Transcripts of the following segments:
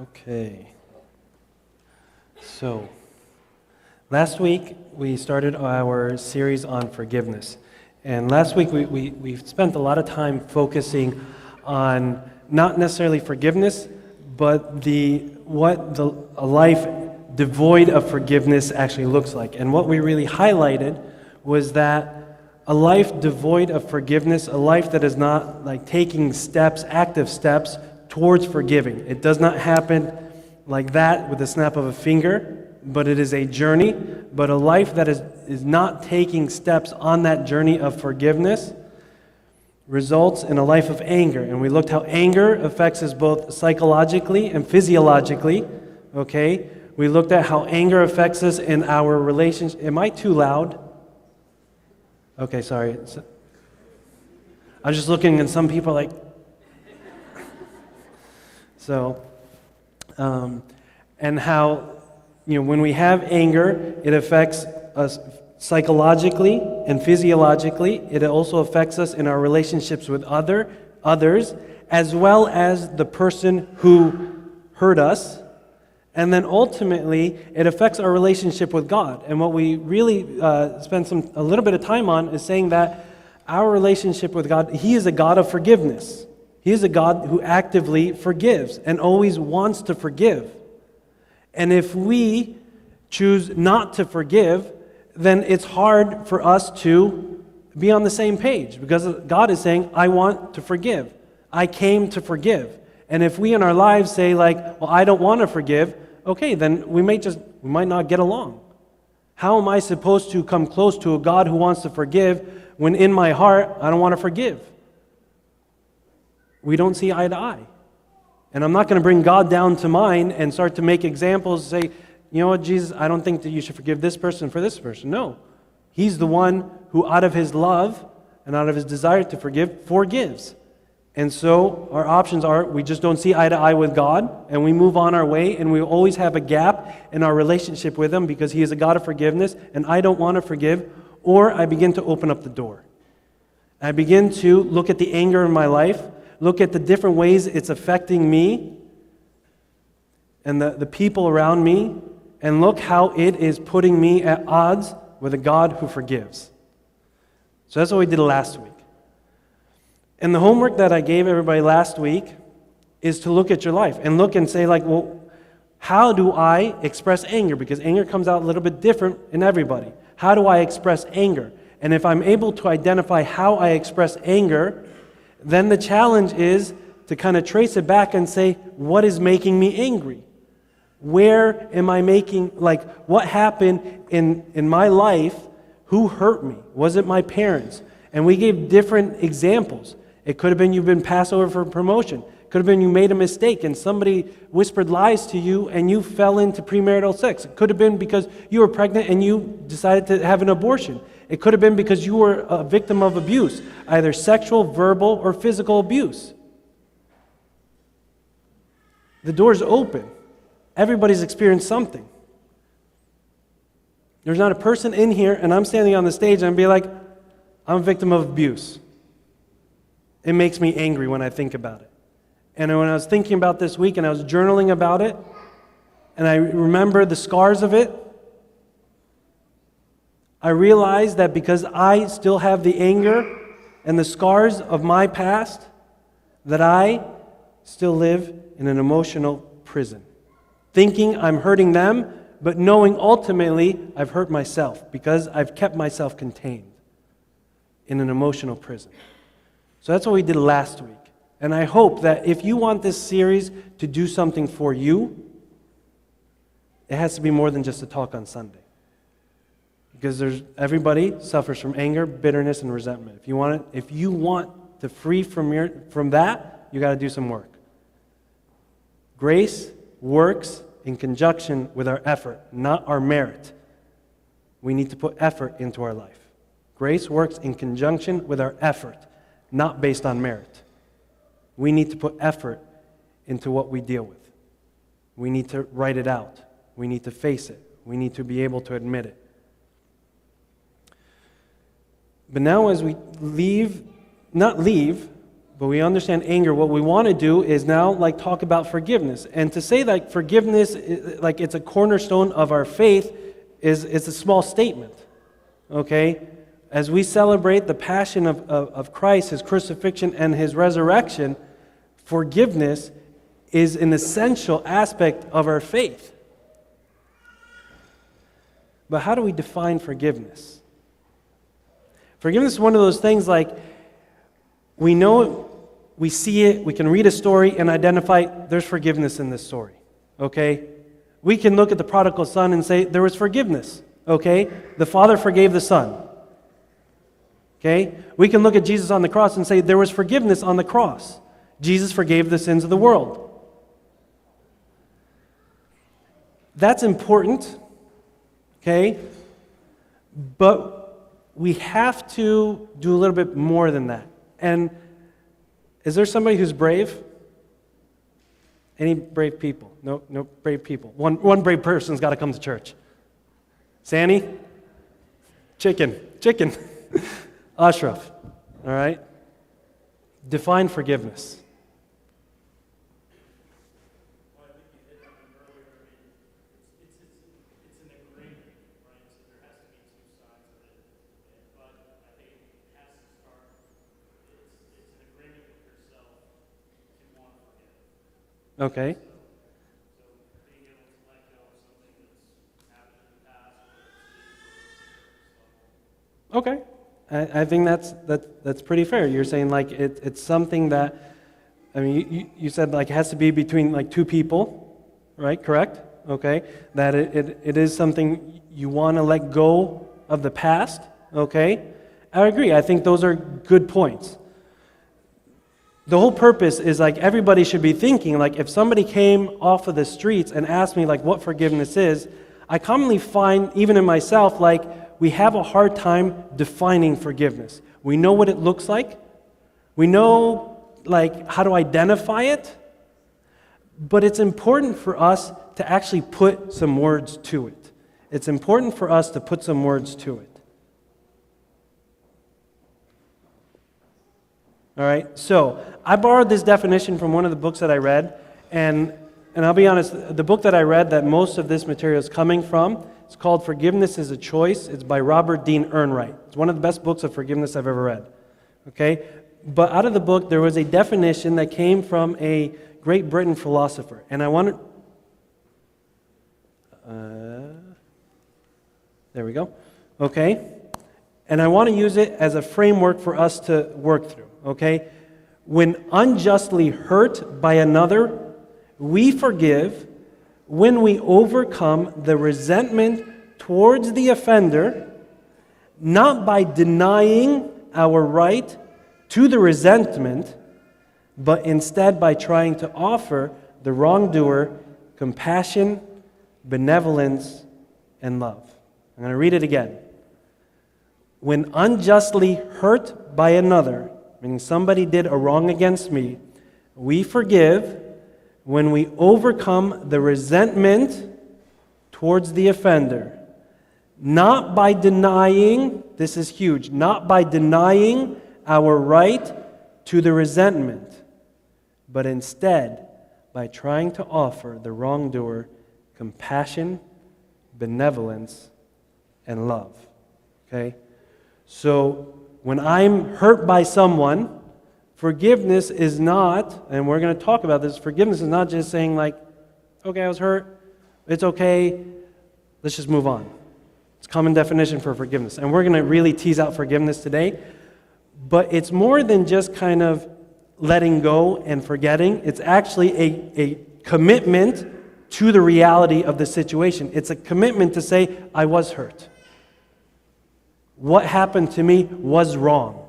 Okay. So, last week we started our series on forgiveness. And last week we spent a lot of time focusing on not necessarily forgiveness, but a life devoid of forgiveness actually looks like. And what we really highlighted was that a life devoid of forgiveness, a life that is not like taking steps, active steps towards forgiving. It does not happen like that with the snap of a finger, but it is a journey. But a life that is not taking steps on that journey of forgiveness results in a life of anger. And we looked how anger affects us both psychologically and physiologically, okay? We looked at how anger affects us in our relationship. Am I too loud? Okay, sorry. I was just looking and some people are like... So, and how, when we have anger, it affects us psychologically and physiologically. It also affects us in our relationships with others, as well as the person who hurt us. And then ultimately, it affects our relationship with God. And what we really spend a little bit of time on is saying that our relationship with God, He is a God of forgiveness. He is a God who actively forgives and always wants to forgive. And if we choose not to forgive, then it's hard for us to be on the same page, because God is saying, I want to forgive. I came to forgive. And if we in our lives say like, well, I don't want to forgive, okay, then we might not get along. How am I supposed to come close to a God who wants to forgive when in my heart I don't want to forgive? We don't see eye to eye. And I'm not going to bring God down to mine and start to make examples and say, you know what, Jesus, I don't think that you should forgive this person for this person. No. He's the one who, out of His love and out of His desire to forgive, forgives. And so our options are, we just don't see eye to eye with God, and we move on our way, and we always have a gap in our relationship with Him because He is a God of forgiveness, and I don't want to forgive, or I begin to open up the door. I begin to look at the anger in my life, look at the different ways it's affecting me and the people around me, and look how it is putting me at odds with a God who forgives. So that's what we did last week. And the homework that I gave everybody last week is to look at your life and look and say like, well, how do I express anger? Because anger comes out a little bit different in everybody. How do I express anger? And if I'm able to identify how I express anger, then the challenge is to kind of trace it back and say, what is making me angry? Where am I what happened in my life? Who hurt me? Was it my parents? And we gave different examples. It could have been you've been passed over for promotion. It could have been you made a mistake and somebody whispered lies to you and you fell into premarital sex. It could have been because you were pregnant and you decided to have an abortion. It could have been because you were a victim of abuse, either sexual, verbal, or physical abuse. The door's open. Everybody's experienced something. There's not a person in here, and I'm standing on the stage and I'd be like, I'm a victim of abuse. It makes me angry when I think about it. And when I was thinking about this week and I was journaling about it, and I remember the scars of it, I realized that because I still have the anger and the scars of my past, that I still live in an emotional prison. Thinking I'm hurting them, but knowing ultimately I've hurt myself because I've kept myself contained in an emotional prison. So that's what we did last week. And I hope that if you want this series to do something for you, it has to be more than just a talk on Sunday. Because everybody suffers from anger, bitterness, and resentment. If you want to free from that, you got to do some work. Grace works in conjunction with our effort, not our merit. We need to put effort into our life. Grace works in conjunction with our effort, not based on merit. We need to put effort into what we deal with. We need to write it out. We need to face it. We need to be able to admit it. But now as we but we understand anger. What we want to do is now like talk about forgiveness. And to say that forgiveness, like it's a cornerstone of our faith, is a small statement. Okay? As we celebrate the passion of Christ, His crucifixion and His resurrection, forgiveness is an essential aspect of our faith. But how do we define forgiveness? Forgiveness is one of those things like we know it, we see it, we can read a story and identify there's forgiveness in this story. Okay? We can look at the prodigal son and say there was forgiveness. Okay? The father forgave the son. Okay? We can look at Jesus on the cross and say there was forgiveness on the cross. Jesus forgave the sins of the world. That's important. Okay? But we have to do a little bit more than that. And is there somebody who's brave? Any brave people? No brave people. One brave person's got to come to church. Sandy? Chicken. Ashraf. All right? Define forgiveness. Well, I think you hit on it earlier. I mean, it's an agreement, right? So there has to be two sides of it. But I think it has to start, it's an agreement with yourself to want to forgive. Okay. So being able to let go of something that's happened in the past, or Okay. I think that's pretty fair. You're saying like it's something that, I mean, you said like it has to be between like two people, right? Correct? Okay. That it is something you want to let go of the past. Okay. I agree. I think those are good points. The whole purpose is like everybody should be thinking like if somebody came off of the streets and asked me like what forgiveness is, I commonly find even in myself like we have a hard time defining forgiveness. We know what it looks like. We know like how to identify it. But it's important for us to actually put some words to it. It's important for us to put some words to it. All right, so I borrowed this definition from one of the books that I read, and I'll be honest, the book that I read that most of this material is coming from, it's called Forgiveness is a Choice. It's by Robert Dean Ehrenreich. It's one of the best books of forgiveness I've ever read. Okay? But out of the book, there was a definition that came from a Great Britain philosopher. And I wanted... there we go. Okay? And I want to use it as a framework for us to work through. Okay? When unjustly hurt by another, we forgive when we overcome the resentment towards the offender, not by denying our right to the resentment, but instead by trying to offer the wrongdoer compassion, benevolence, and love. I'm going to read it again. When unjustly hurt by another, meaning somebody did a wrong against me, we forgive when we overcome the resentment towards the offender, not by denying, this is huge, not by denying our right to the resentment, but instead by trying to offer the wrongdoer compassion, benevolence, and love. Okay? So when I'm hurt by someone, forgiveness is not, and we're going to talk about this, forgiveness is not just saying like, okay, I was hurt, it's okay, let's just move on. It's a common definition for forgiveness. And we're going to really tease out forgiveness today. But it's more than just kind of letting go and forgetting. It's actually a commitment to the reality of the situation. It's a commitment to say, I was hurt. What happened to me was wrong.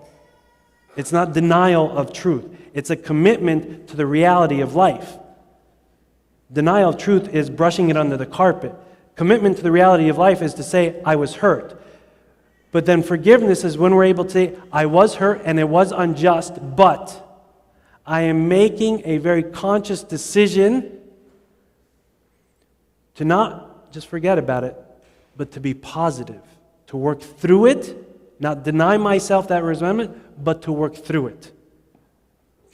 It's not denial of truth. It's a commitment to the reality of life. Denial of truth is brushing it under the carpet. Commitment to the reality of life is to say, I was hurt. But then forgiveness is when we're able to say, I was hurt and it was unjust, but I am making a very conscious decision to not just forget about it, but to be positive, to work through it, not deny myself that resentment, but to work through it.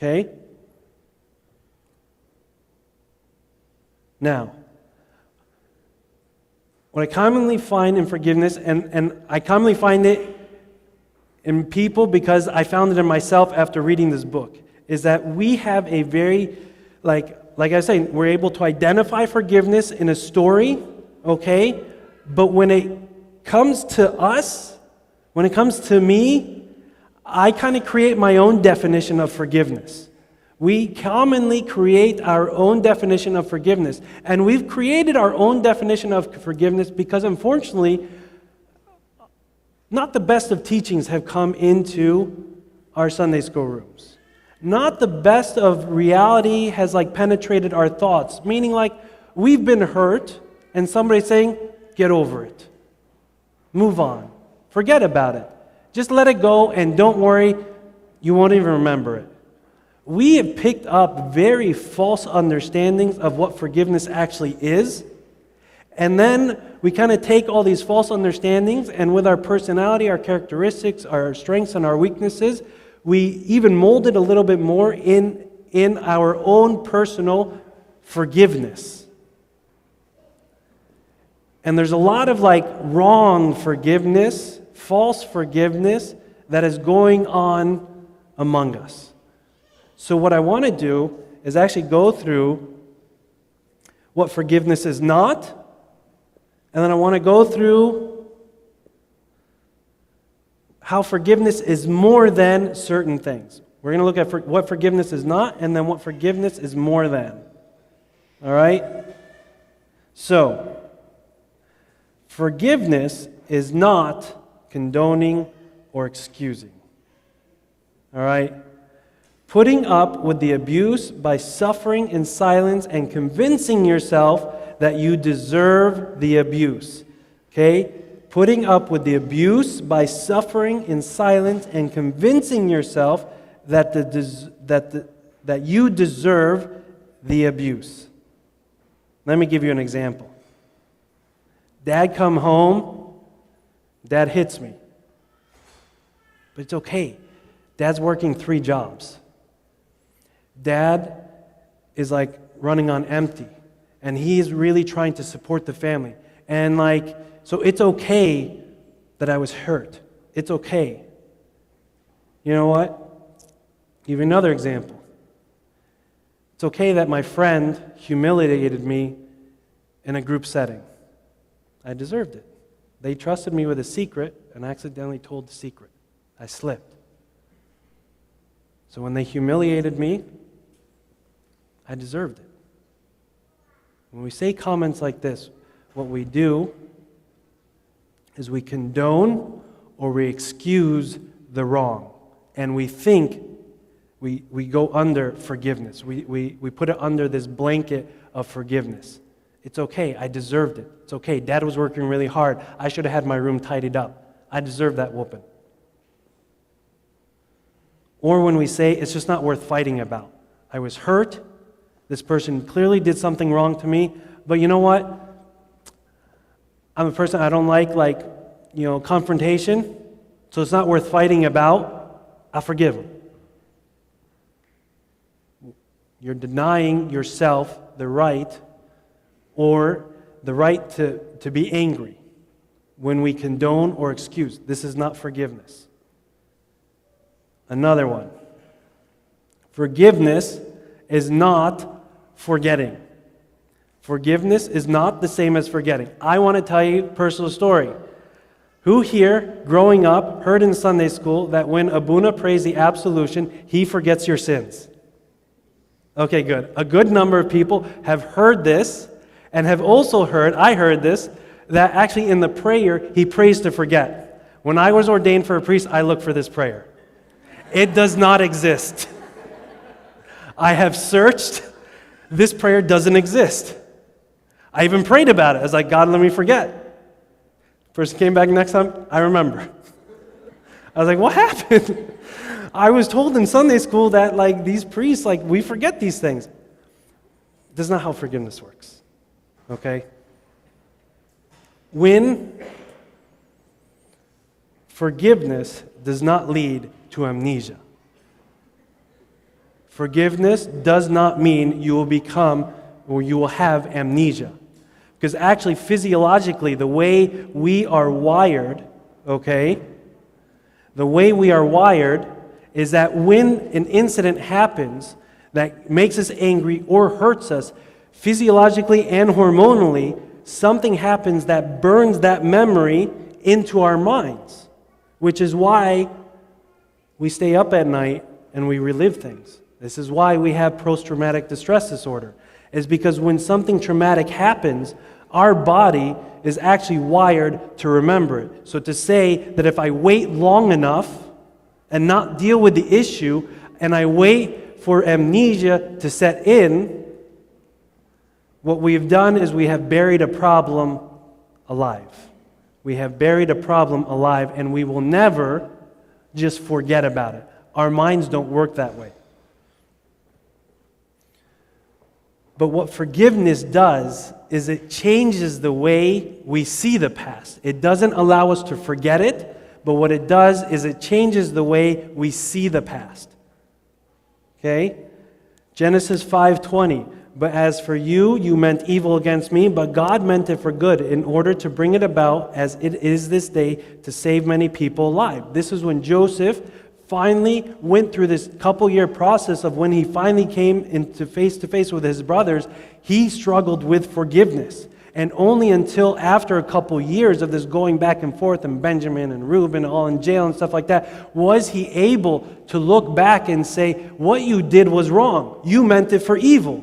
Okay? Now, what I commonly find in forgiveness, and I commonly find it in people because I found it in myself after reading this book, is that we have a very, like I was saying, we're able to identify forgiveness in a story, okay? But when it comes to us, when it comes to me, I kind of create my own definition of forgiveness. We commonly create our own definition of forgiveness. And we've created our own definition of forgiveness because, unfortunately, not the best of teachings have come into our Sunday school rooms. Not the best of reality has penetrated our thoughts. Meaning we've been hurt and somebody's saying, get over it. Move on. Forget about it. Just let it go and don't worry, you won't even remember it. We have picked up very false understandings of what forgiveness actually is. And then we kind of take all these false understandings, and with our personality, our characteristics, our strengths, and our weaknesses, we even mold it a little bit more in our own personal forgiveness. And there's a lot of wrong forgiveness, false forgiveness that is going on among us. So what I want to do is actually go through what forgiveness is not, and then I want to go through how forgiveness is more than certain things. We're going to look at what forgiveness is not, and then what forgiveness is more than. All right? So, forgiveness is not condoning or excusing. All right? Putting up with the abuse by suffering in silence and convincing yourself that you deserve the abuse. Okay? Putting up with the abuse by suffering in silence and convincing yourself that you deserve the abuse. Let me give you an example. Dad come home, Dad hits me. But it's okay. Dad's working 3 jobs. Dad is running on empty, and he's really trying to support the family. And so it's okay that I was hurt. It's okay. You know what? Give you another example. It's okay that my friend humiliated me in a group setting. I deserved it. They trusted me with a secret and I accidentally told the secret. I slipped. So when they humiliated me, I deserved it. When we say comments like this, what we do is we condone or we excuse the wrong. And we think we go under forgiveness. We put it under this blanket of forgiveness. It's okay, I deserved it. It's okay, Dad was working really hard. I should have had my room tidied up. I deserve that whooping. Or when we say, it's just not worth fighting about. I was hurt. This person clearly did something wrong to me. But you know what? I'm a person, I don't like confrontation. So it's not worth fighting about. I'll forgive him. You're denying yourself the right or the right to be angry when we condone or excuse. This is not forgiveness. Another one. Forgiveness is not forgetting. Forgiveness is not the same as forgetting. I want to tell you a personal story. Who here, growing up, heard in Sunday school that when Abuna prays the absolution, he forgets your sins? Okay, good. A good number of people have heard this and have also heard, I heard this, that actually in the prayer, he prays to forget. When I was ordained for a priest, I looked for this prayer. It does not exist. I have searched. This prayer doesn't exist. I even prayed about it. I was like, God, let me forget. Person came back next time, I remember. I was like, what happened? I was told in Sunday school that these priests, we forget these things. That's not how forgiveness works. Okay? When forgiveness does not lead to amnesia. Forgiveness does not mean you will become or you will have amnesia. Because actually, physiologically, the way we are wired, okay, the way we are wired is that when an incident happens that makes us angry or hurts us, physiologically and hormonally, something happens that burns that memory into our minds, which is why we stay up at night and we relive things. This is why we have post-traumatic distress disorder, is because when something traumatic happens, our body is actually wired to remember it. So to say that if I wait long enough and not deal with the issue, and I wait for amnesia to set in, what we've done is we have buried a problem alive. We have buried a problem alive, and we will never just forget about it. Our minds don't work that way. But what forgiveness does is it changes the way we see the past. It doesn't allow us to forget it, but what it does is it changes the way we see the past. Okay? Genesis 5:20. But as for you, you meant evil against me, but God meant it for good in order to bring it about as it is this day to save many people alive. This is when Joseph finally went through this couple-year process of when he finally came into face-to-face with his brothers, he struggled with forgiveness. And only until after a couple years of this going back and forth, and Benjamin and Reuben all in jail and stuff like that, was he able to look back and say, what you did was wrong. You meant it for evil.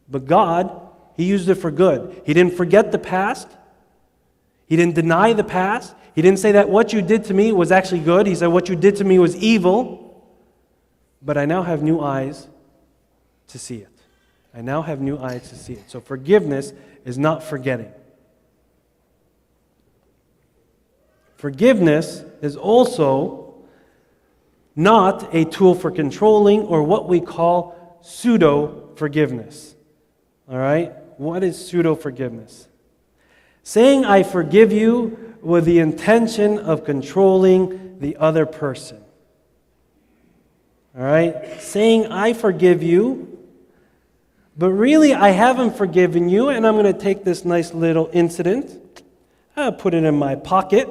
But God, He used it for good. He didn't forget the past. He didn't deny the past. He didn't say that what you did to me was actually good. He said what you did to me was evil. But I now have new eyes to see it. I now have new eyes to see it. So forgiveness is not forgetting. Forgiveness is also not a tool for controlling or what we call pseudo forgiveness. All right? What is pseudo forgiveness? Saying I forgive you with the intention of controlling the other person. All right? Saying I forgive you, but really I haven't forgiven you, and I'm going to take this nice little incident, I'll put it in my pocket,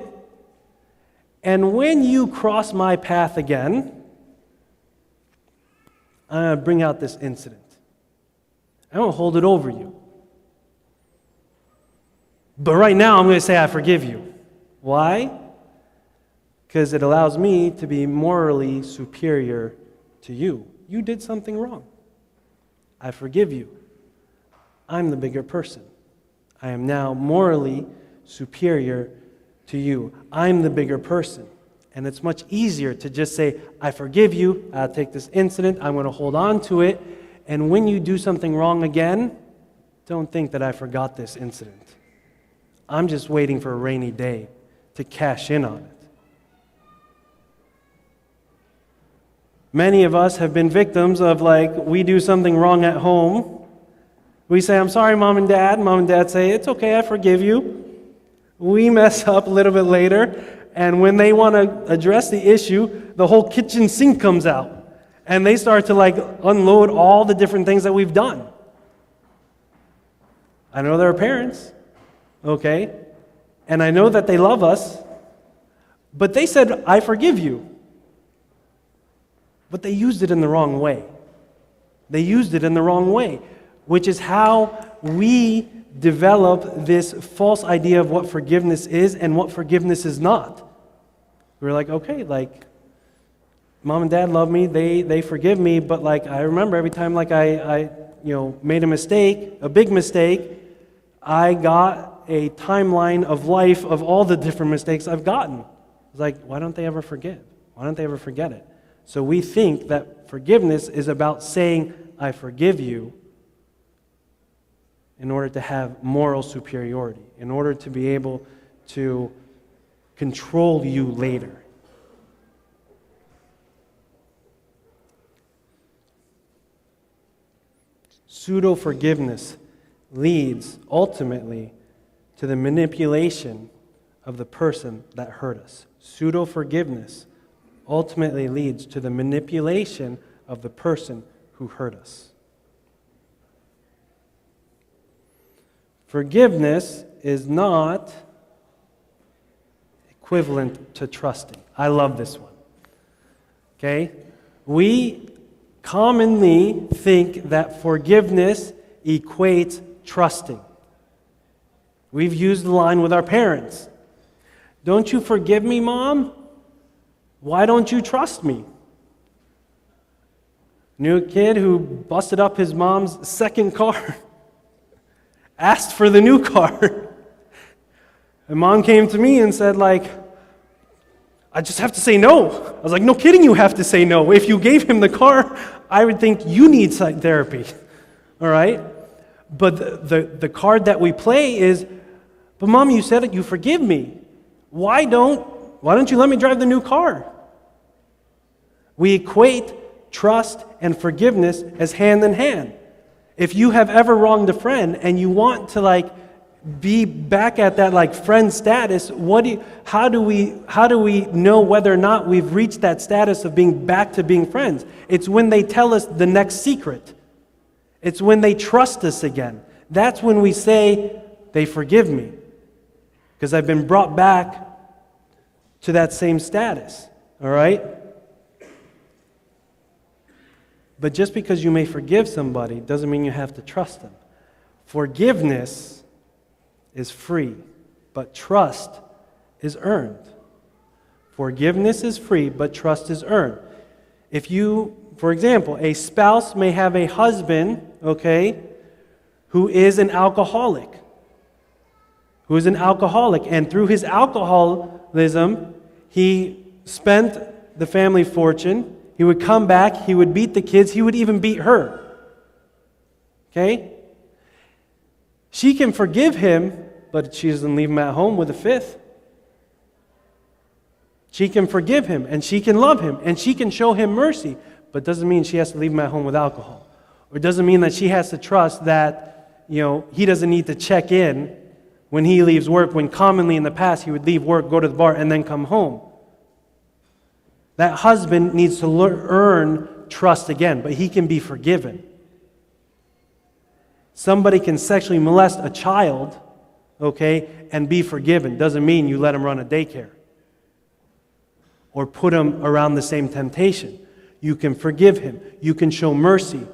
and when you cross my path again, I'm going to bring out this incident. I'm going to hold it over you. But right now, I'm going to say I forgive you. Why? Because it allows me to be morally superior to you. You did something wrong. I forgive you. I'm the bigger person. I am now morally superior to you. I'm the bigger person. And it's much easier to just say, I forgive you. I'll take this incident. I'm going to hold on to it. And when you do something wrong again, don't think that I forgot this incident. I'm just waiting for a rainy day to cash in on it. Many of us have been victims of we do something wrong at home. We say, I'm sorry, Mom and Dad. Mom and Dad say, it's okay, I forgive you. We mess up a little bit later, and when they want to address the issue, the whole kitchen sink comes out. And they start to unload all the different things that we've done. I know they're parents, okay? And I know that they love us, but they said, I forgive you. But they used it in the wrong way. They used it in the wrong way, which is how we develop this false idea of what forgiveness is and what forgiveness is not. We're okay, Mom and Dad love me, they forgive me, but I remember every time I made a mistake, a big mistake, I got a timeline of life of all the different mistakes I've gotten. It's why don't they ever forgive? Why don't they ever forget it? So we think that forgiveness is about saying, I forgive you, in order to have moral superiority, in order to be able to control you later. Pseudo forgiveness leads ultimately to the manipulation of the person that hurt us. Pseudo forgiveness ultimately leads to the manipulation of the person who hurt us. Forgiveness is not equivalent to trusting. I love this one. Okay? We commonly think that forgiveness equates trusting. We've used the line with our parents. Don't you forgive me, Mom? Why don't you trust me? Knew a kid who busted up his mom's second car, asked for the new car. And Mom came to me and said, I just have to say no. I was like, no kidding, you have to say no. If you gave him the car, I would think you need therapy. All right? But the card that we play is, but Mom, you said it, you forgive me. Why don't you let me drive the new car? We equate trust and forgiveness as hand in hand. If you have ever wronged a friend and you want to be back at that friend status, how do we know whether or not we've reached that status of being back to being friends? It's when they tell us the next secret. It's when they trust us again. That's when we say, they forgive me. Because I've been brought back to that same status. All right? But just because you may forgive somebody doesn't mean you have to trust them. Forgiveness is free, but trust is earned. Forgiveness is free, but trust is earned. If you, for example, a spouse may have a husband, who is an alcoholic. And through his alcoholism, he spent the family fortune. He would come back, he would beat the kids, he would even beat her. Okay? She can forgive him, but she doesn't leave him at home with a fifth. She can forgive him, and she can love him, and she can show him mercy, but doesn't mean she has to leave him at home with alcohol. Or doesn't mean that she has to trust that, he doesn't need to check in when he leaves work, when commonly in the past he would leave work, go to the bar, and then come home. That husband needs to earn trust again, but he can be forgiven. Somebody can sexually molest a child, and be forgiven. Doesn't mean you let him run a daycare or put him around the same temptation. You can forgive him. You can show mercy,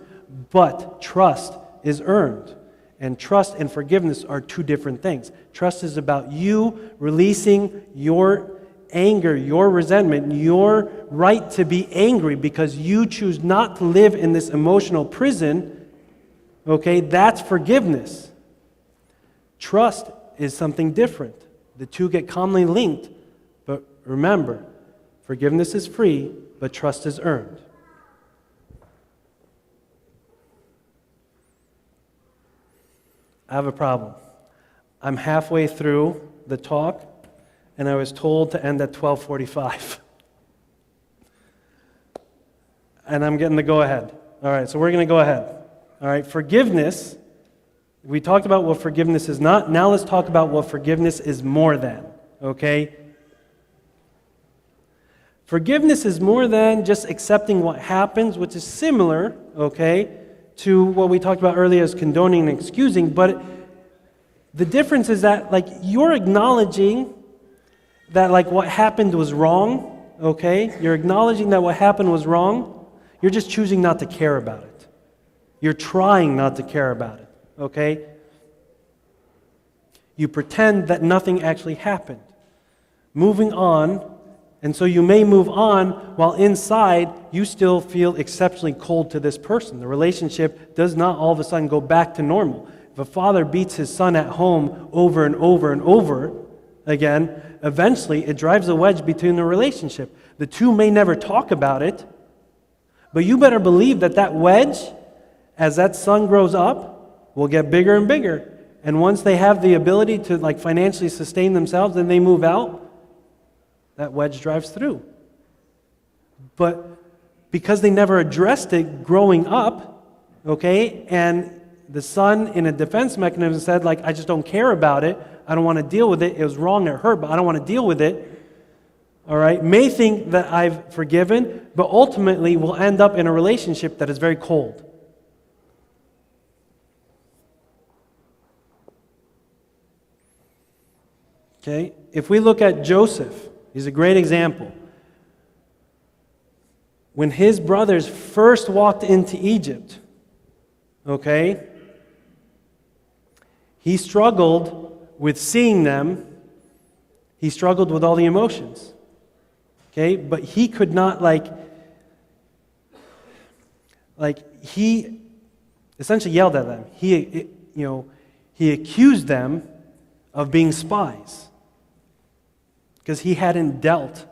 but trust is earned. And trust and forgiveness are two different things. Trust is about you releasing your anger, your resentment, your right to be angry because you choose not to live in this emotional prison. That's forgiveness. Trust is something different. The two get commonly linked, but remember, forgiveness is free, but trust is earned. I have a problem. I'm halfway through the talk, and I was told to end at 12:45. And I'm getting the go-ahead. All right, so we're going to go ahead. All right, forgiveness. We talked about what forgiveness is not. Now let's talk about what forgiveness is more than. Forgiveness is more than just accepting what happens, which is similar, to what we talked about earlier as condoning and excusing. But the difference is that, you're acknowledging that, what happened was wrong, You're acknowledging that what happened was wrong. You're just choosing not to care about it. You're trying not to care about it, You pretend that nothing actually happened. Moving on, and so you may move on while inside you still feel exceptionally cold to this person. The relationship does not all of a sudden go back to normal. If a father beats his son at home over and over and over again, eventually it drives a wedge between the relationship. The two may never talk about it, but you better believe that wedge, as that son grows up, will get bigger and bigger. And once they have the ability to financially sustain themselves and they move out, that wedge drives through. But because they never addressed it growing up, and the son in a defense mechanism said, I just don't care about it, I don't want to deal with it, it was wrong, it hurt, but I don't want to deal with it. all right, may think that I've forgiven, but ultimately will end up in a relationship that is very cold. Okay? If we look at Joseph, he's a great example. When his brothers first walked into Egypt, okay, he struggled with seeing them. He struggled with all the emotions. Okay? But he could not he essentially yelled at them. He accused them of being spies because he hadn't dealt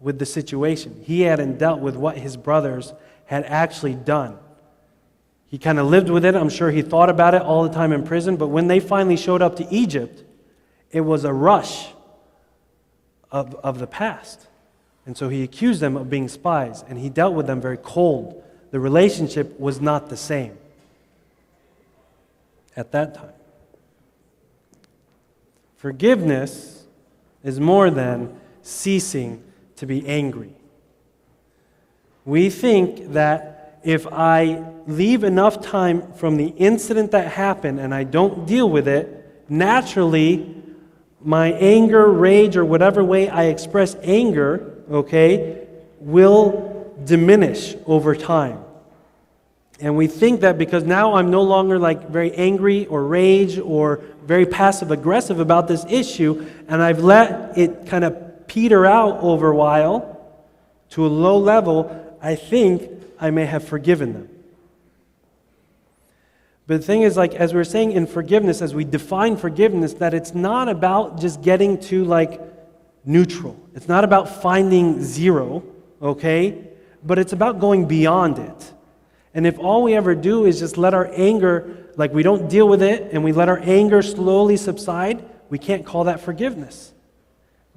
with the situation. He hadn't dealt with what his brothers had actually done. He kind of lived with it. I'm sure he thought about it all the time in prison. But when they finally showed up to Egypt, it was a rush of the past. And so he accused them of being spies, and he dealt with them very cold. The relationship was not the same at that time. Forgiveness is more than ceasing to be angry. We think that if I leave enough time from the incident that happened and I don't deal with it, naturally my anger, rage, or whatever way I express anger, okay, will diminish over time. And we think that because now I'm no longer very angry or rage or very passive aggressive about this issue, and I've let it kind of peter out over a while to a low level, I think I may have forgiven them. But the thing is, as we're saying in forgiveness, as we define forgiveness, that it's not about just getting to neutral. It's not about finding zero, okay? But it's about going beyond it. And if all we ever do is just let our anger, we don't deal with it, and we let our anger slowly subside, we can't call that forgiveness.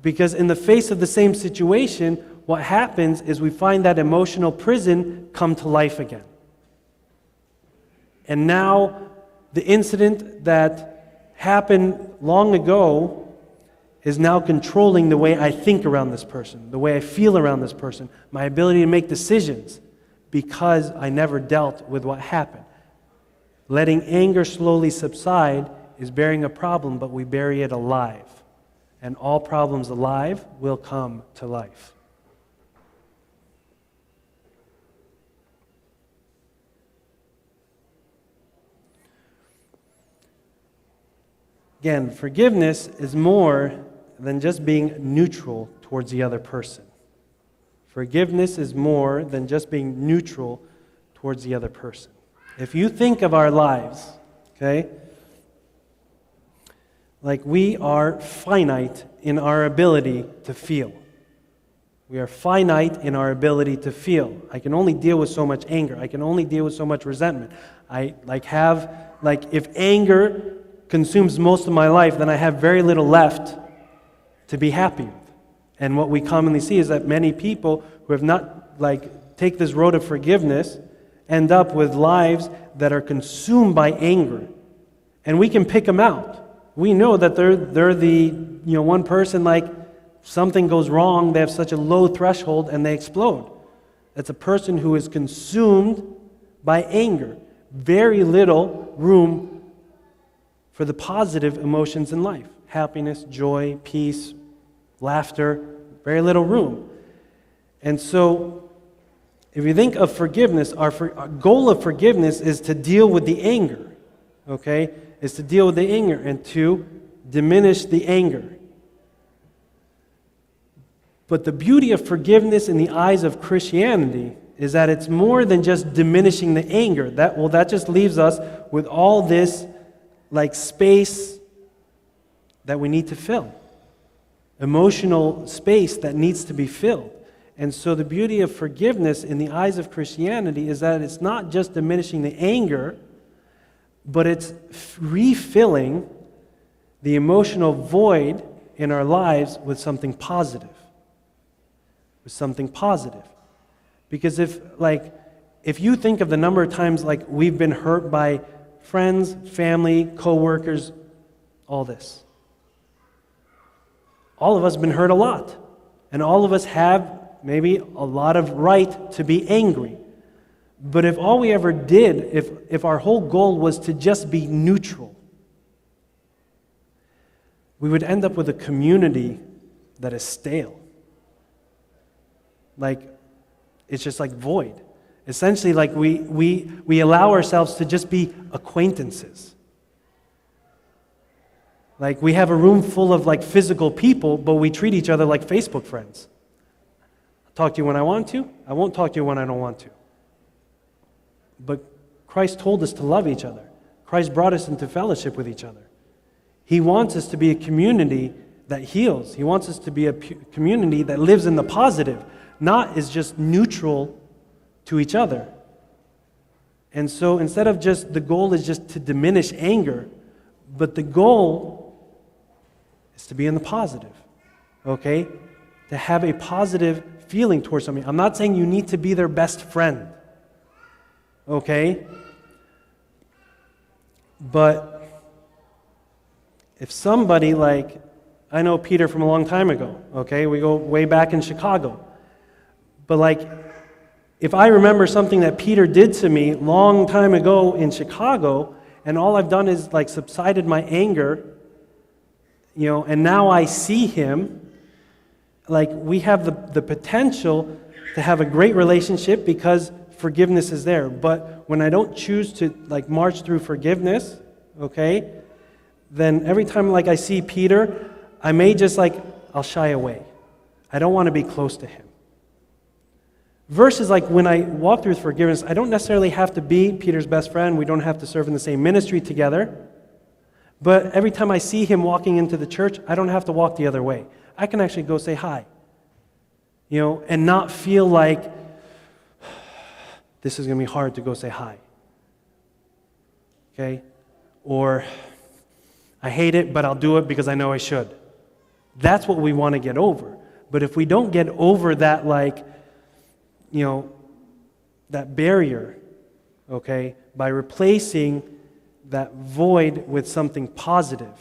Because in the face of the same situation, what happens is we find that emotional prison come to life again. And now the incident that happened long ago is now controlling the way I think around this person, the way I feel around this person, my ability to make decisions, because I never dealt with what happened. Letting anger slowly subside is burying a problem, but we bury it alive. And all problems alive will come to life. Again, forgiveness is more than just being neutral towards the other person. Forgiveness is more than just being neutral towards the other person. If you think of our lives, okay, we are finite in our ability to feel. We are finite in our ability to feel. I can only deal with so much anger. I can only deal with so much resentment. If anger consumes most of my life, then I have very little left to be happy with. And what we commonly see is that many people who have not take this road of forgiveness end up with lives that are consumed by anger. And we can pick them out. We know that they're the one person something goes wrong, they have such a low threshold and they explode. That's a person who is consumed by anger. Very little room for the positive emotions in life. Happiness, joy, peace, laughter, very little room. And so, if you think of forgiveness, our goal of forgiveness is to deal with the anger, okay? Is to deal with the anger and to diminish the anger. But the beauty of forgiveness in the eyes of Christianity is that it's more than just diminishing the anger. That just leaves us with all this space that we need to fill. Emotional space that needs to be filled. And so the beauty of forgiveness in the eyes of Christianity is that it's not just diminishing the anger, but it's refilling the emotional void in our lives with something positive. With something positive. Because if you think of the number of times we've been hurt by friends, family, co-workers, all this. All of us have been hurt a lot. And all of us have maybe a lot of right to be angry. But if all we ever did, if our whole goal was to just be neutral, we would end up with a community that is stale. Like, it's just like void. Essentially, like we allow ourselves to just be acquaintances. Like, we have a room full of like physical people, but we treat each other like Facebook friends. I'll talk to you when I want to. I won't talk to you when I don't want to. But Christ told us to love each other. Christ brought us into fellowship with each other. He wants us to be a community that heals. He wants us to be a community that lives in the positive, not is just neutral to each other. And so instead of just, the goal is just to diminish anger, but the goal is to be in the positive, okay? To have a positive feeling towards somebody. I'm not saying you need to be their best friend, okay? But if somebody like, I know Peter from a long time ago, okay? We go way back in Chicago. But like, if I remember something that Peter did to me long time ago in Chicago, and all I've done is like subsided my anger, and now I see him, like we have the potential to have a great relationship because forgiveness is there. But when I don't choose to like march through forgiveness, okay, then every time like I see Peter, I may just like, I'll shy away. I don't want to be close to him. Versus like when I walk through forgiveness, I don't necessarily have to be Peter's best friend. We don't have to serve in the same ministry together. But every time I see him walking into the church, I don't have to walk the other way. I can actually go say hi. And not feel like this is going to be hard to go say hi. Okay? Or I hate it, but I'll do it because I know I should. That's what we want to get over. But if we don't get over that, like, that barrier, okay, by replacing that void with something positive,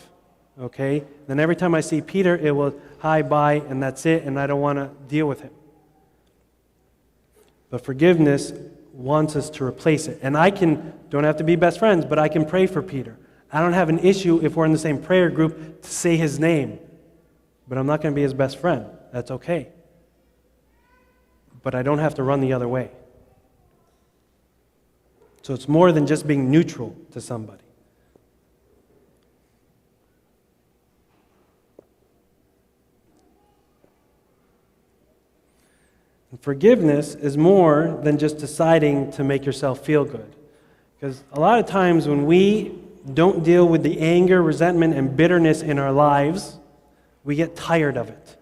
okay, then every time I see Peter, it will, hi, bye, and that's it, and I don't want to deal with him. But forgiveness wants us to replace it. And don't have to be best friends, but I can pray for Peter. I don't have an issue if we're in the same prayer group to say his name, but I'm not going to be his best friend. That's okay. But I don't have to run the other way. So it's more than just being neutral to somebody. And forgiveness is more than just deciding to make yourself feel good. Because a lot of times when we don't deal with the anger, resentment, and bitterness in our lives, we get tired of it.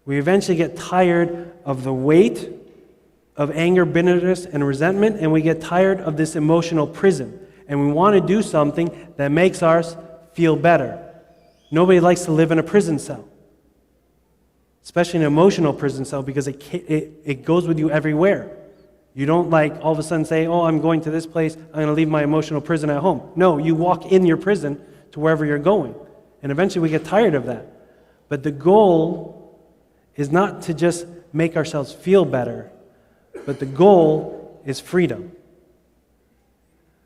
We eventually get tired of the weight of anger, bitterness, and resentment, and we get tired of this emotional prison. And we want to do something that makes us feel better. Nobody likes to live in a prison cell, especially an emotional prison cell, because it goes with you everywhere. You don't like all of a sudden say, oh, I'm going to this place, I'm going to leave my emotional prison at home. No, you walk in your prison to wherever you're going. And eventually we get tired of that. But the goal is not to just make ourselves feel better, but the goal is freedom.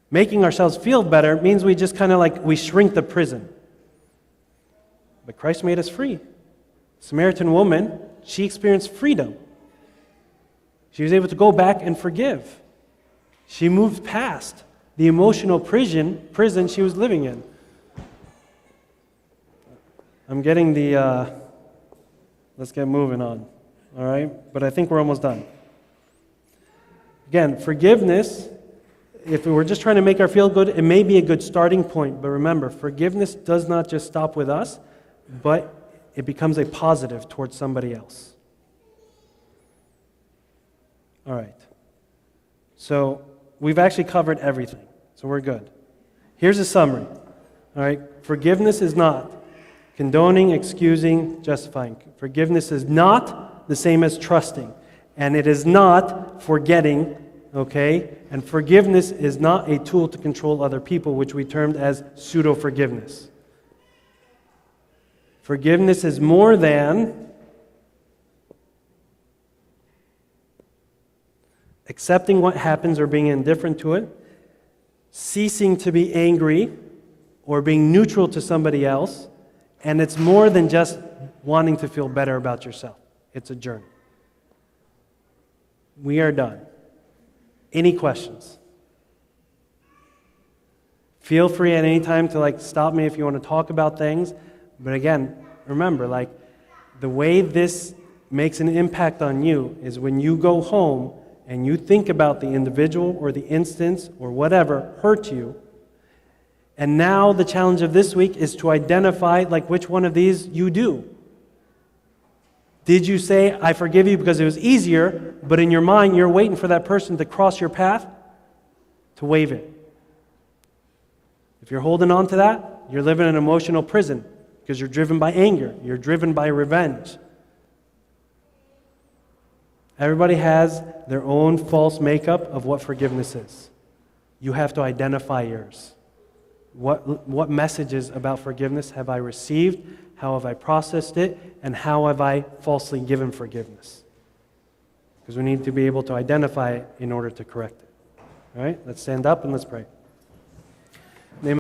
Making ourselves feel better means we just kind of like, we shrink the prison. But Christ made us free. Samaritan woman, she experienced freedom. She was able to go back and forgive. She moved past the emotional prison she was living in. I'm getting let's get moving on, all right? But I think we're almost done. Again, forgiveness, if we're just trying to make our feel good, it may be a good starting point. But remember, forgiveness does not just stop with us, but it becomes a positive towards somebody else. All right. So we've actually covered everything. So we're good. Here's a summary. All right. Forgiveness is not condoning, excusing, justifying. Forgiveness is not the same as trusting. And it is not forgetting, okay? And forgiveness is not a tool to control other people, which we termed as pseudo forgiveness. Forgiveness is more than accepting what happens or being indifferent to it, ceasing to be angry or being neutral to somebody else, and it's more than just wanting to feel better about yourself. It's a journey. We are done. Any questions? Feel free at any time to stop me if you want to talk about things. But again, remember, the way this makes an impact on you is when you go home and you think about the individual or the instance or whatever hurt you. And now the challenge of this week is to identify which one of these you do. Did you say, I forgive you because it was easier, but in your mind you're waiting for that person to cross your path to waive it? If you're holding on to that, you're living in an emotional prison because you're driven by anger. You're driven by revenge. Everybody has their own false makeup of what forgiveness is. You have to identify yours. What messages about forgiveness have I received? How have I processed it? And how have I falsely given forgiveness? Because we need to be able to identify it in order to correct it. All right, let's stand up and let's pray.